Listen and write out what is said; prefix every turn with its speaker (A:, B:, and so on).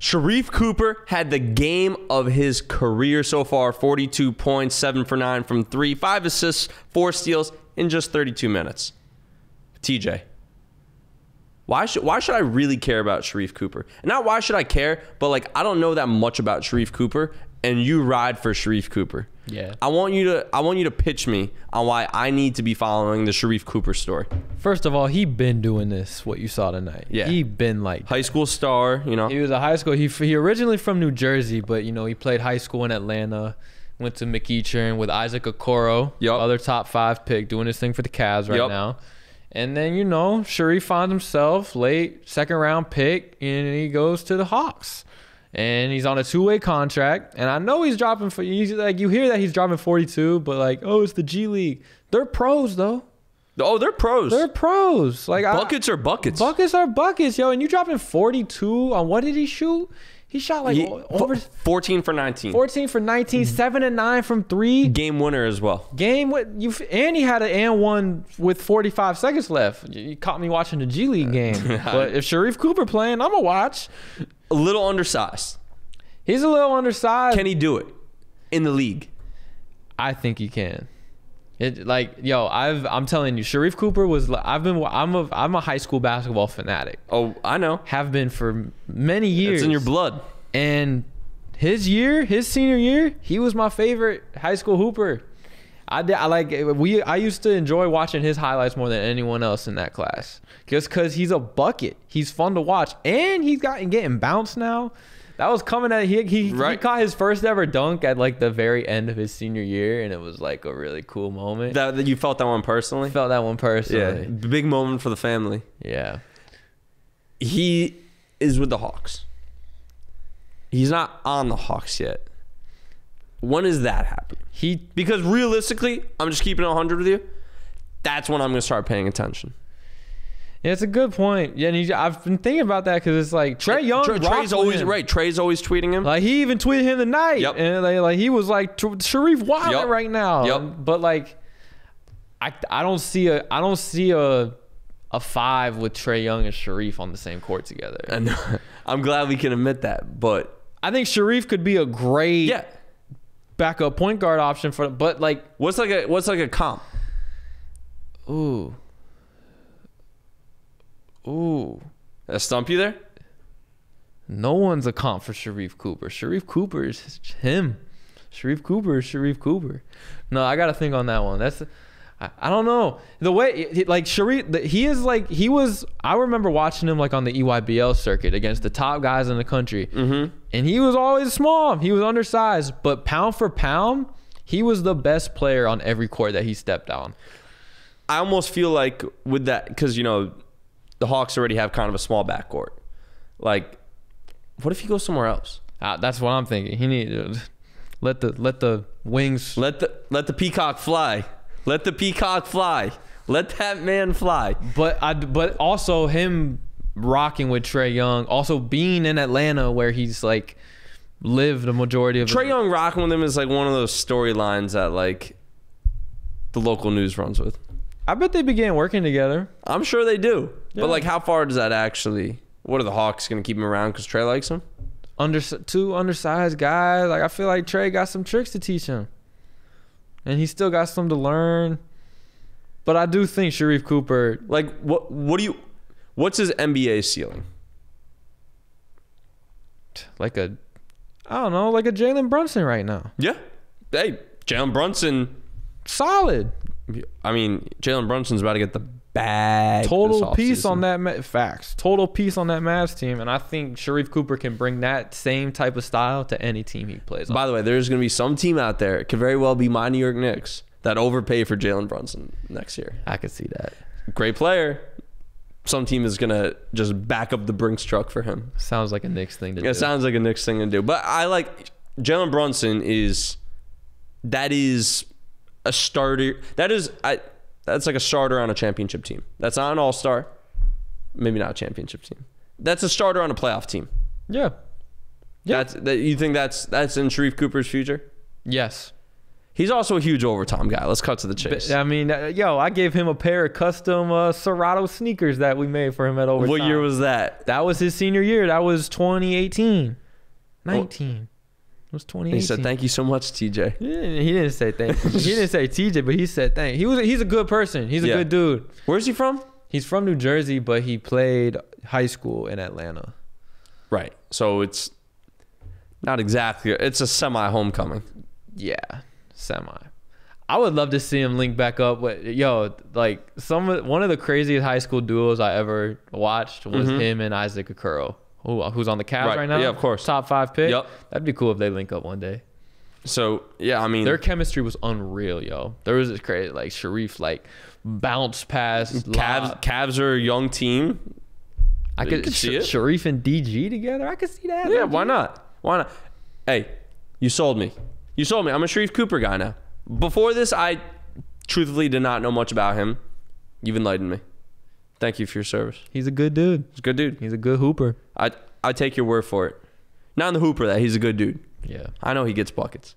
A: Sharife Cooper had the game of his career so far. 42 points, 7 for 9 from 3, 5 assists, 4 steals in just 32 minutes. TJ, why should I really care about Sharife Cooper? And not why should I care, but like I don't know that much about Sharife Cooper, and you ride for Sharife Cooper.
B: Yeah.
A: I want you to pitch me on why I need to be following the Sharife Cooper story.
B: First of all, he been doing this, what you saw tonight.
A: Yeah.
B: He been like
A: High school star, you know.
B: He was a high school. He originally from New Jersey, but you know, he played high school in Atlanta, went to McEachern with Isaac Okoro, other top 5 pick, doing his thing for the Cavs right now. And then, you know, Sharife finds himself late 2nd round pick, and he goes to the Hawks. And he's on a 2-way contract. And I know he's dropping for you. Like, you hear that he's dropping 42, but like, oh, it's the G League. They're pros, though.
A: Oh, they're pros.
B: They're pros. Like
A: buckets are buckets.
B: Buckets are buckets, yo. And you dropping 42 on what did he shoot? He shot like over
A: 14 for 19.
B: 14 for 19, 7 and 9 from 3.
A: Game winner as well.
B: And he had an and one with 45 seconds left. You caught me watching the G League game. But if Sharife Cooper playing, I'm gonna watch.
A: A little undersized.
B: He's a little undersized.
A: Can he do it in the league?
B: I think he can. I'm telling you, Sharife Cooper was. I'm a high school basketball fanatic.
A: Oh, I know.
B: Have been for many years.
A: It's in your blood.
B: And his senior year, he was my favorite high school hooper. I used to enjoy watching his highlights more than anyone else in that class, just because he's a bucket. He's fun to watch, and he's getting bounced now. That was coming at he caught his first ever dunk at like the very end of his senior year, and it was like a really cool moment.
A: That you felt that one personally?
B: Felt that one personally.
A: Yeah, big moment for the family.
B: Yeah.
A: He is with the Hawks. He's not on the Hawks yet. When is that happening? Because realistically, I'm just keeping it 100 with you. That's when I'm going to start paying attention.
B: Yeah, it's a good point. Yeah, and I've been thinking about that because it's like Trae Young.
A: Trae's always right. Trae's always tweeting him.
B: Like he even tweeted him tonight.
A: Yep.
B: And like he was like Sharife wilding right now.
A: Yep.
B: But like, I don't see a 5 with Trae Young and Sharife on the same court together.
A: And I'm glad we can admit that. But
B: I think Sharife could be a great backup point guard option for. But like,
A: what's like a comp?
B: Ooh.
A: That stump you there?
B: No one's a comp for Sharife Cooper. Sharife Cooper is him. Sharife Cooper is Sharife Cooper. No, I got to think on that one. I don't know. The way, like, Sharife, he was, I remember watching him, like, on the EYBL circuit against the top guys in the country. Mm-hmm. And he was always small. He was undersized. But pound for pound, he was the best player on every court that he stepped on.
A: I almost feel like with that, because, you know, the Hawks already have kind of a small backcourt. Like, what if he goes somewhere else?
B: That's what I'm thinking. He need to let the wings,
A: let the peacock fly. Let the peacock fly. Let that man fly.
B: But also him rocking with Trae Young, also being in Atlanta where he's like lived the majority of
A: Trae Young rocking with him is like one of those storylines that like the local news runs with.
B: I bet they began working together.
A: I'm sure they do. Yeah. But like, how far does that actually? What are the Hawks going to keep him around because Trae likes him?
B: Two undersized guys. Like, I feel like Trae got some tricks to teach him, and he still got some to learn. But I do think Sharife Cooper.
A: Like, what's his NBA ceiling?
B: Like a Jalen Brunson right now.
A: Yeah. Hey, Jalen Brunson.
B: Solid.
A: I mean, Jalen Brunson's about to get the bag.
B: Total piece on that. Facts. Total piece on that Mavs team. And I think Sharife Cooper can bring that same type of style to any team he plays on.
A: By the way, there's going to be some team out there, it could very well be my New York Knicks, that overpay for Jalen Brunson next year.
B: I could see that.
A: Great player. Some team is going to just back up the Brinks truck for him.
B: Sounds like a Knicks thing to do.
A: It sounds like a Knicks thing to do. But I like Jalen Brunson that is a starter. That's like a starter on a championship team. That's not an all-star. Maybe not a championship team. That's a starter on a playoff team.
B: Yeah.
A: You think that's in Sharife Cooper's future?
B: Yes.
A: He's also a huge overtime guy. Let's cut to the chase.
B: I mean, I gave him a pair of custom Serato sneakers that we made for him at overtime.
A: What year was that?
B: That was his senior year. That was 2018. 19. It was 2018.
A: He said, "Thank you so much, TJ."
B: He didn't say thank you. He didn't say TJ, but he said thank. He's a good person. He's a good dude.
A: Where's he from?
B: He's from New Jersey, but he played high school in Atlanta.
A: Right. So it's not exactly. It's a semi-homecoming.
B: Yeah, semi. I would love to see him link back up with one of the craziest high school duos I ever watched was him and Isaac Okoro. Who's on the Cavs right now?
A: Yeah, of course.
B: Top 5 pick.
A: Yep.
B: That'd be cool if they link up one day.
A: So yeah, I mean,
B: their chemistry was unreal, yo. There was this crazy Sharife bounce pass.
A: Cavs are a young team.
B: I could see it. Sharife and DG together. I could see that.
A: Yeah, why not? Why not? Hey, you sold me. You sold me. I'm a Sharife Cooper guy now. Before this, I truthfully did not know much about him. You've enlightened me. Thank you for your service.
B: He's a good dude.
A: He's a good dude.
B: He's a good hooper.
A: I take your word for it. Not in the hooper that he's a good dude.
B: Yeah.
A: I know he gets buckets.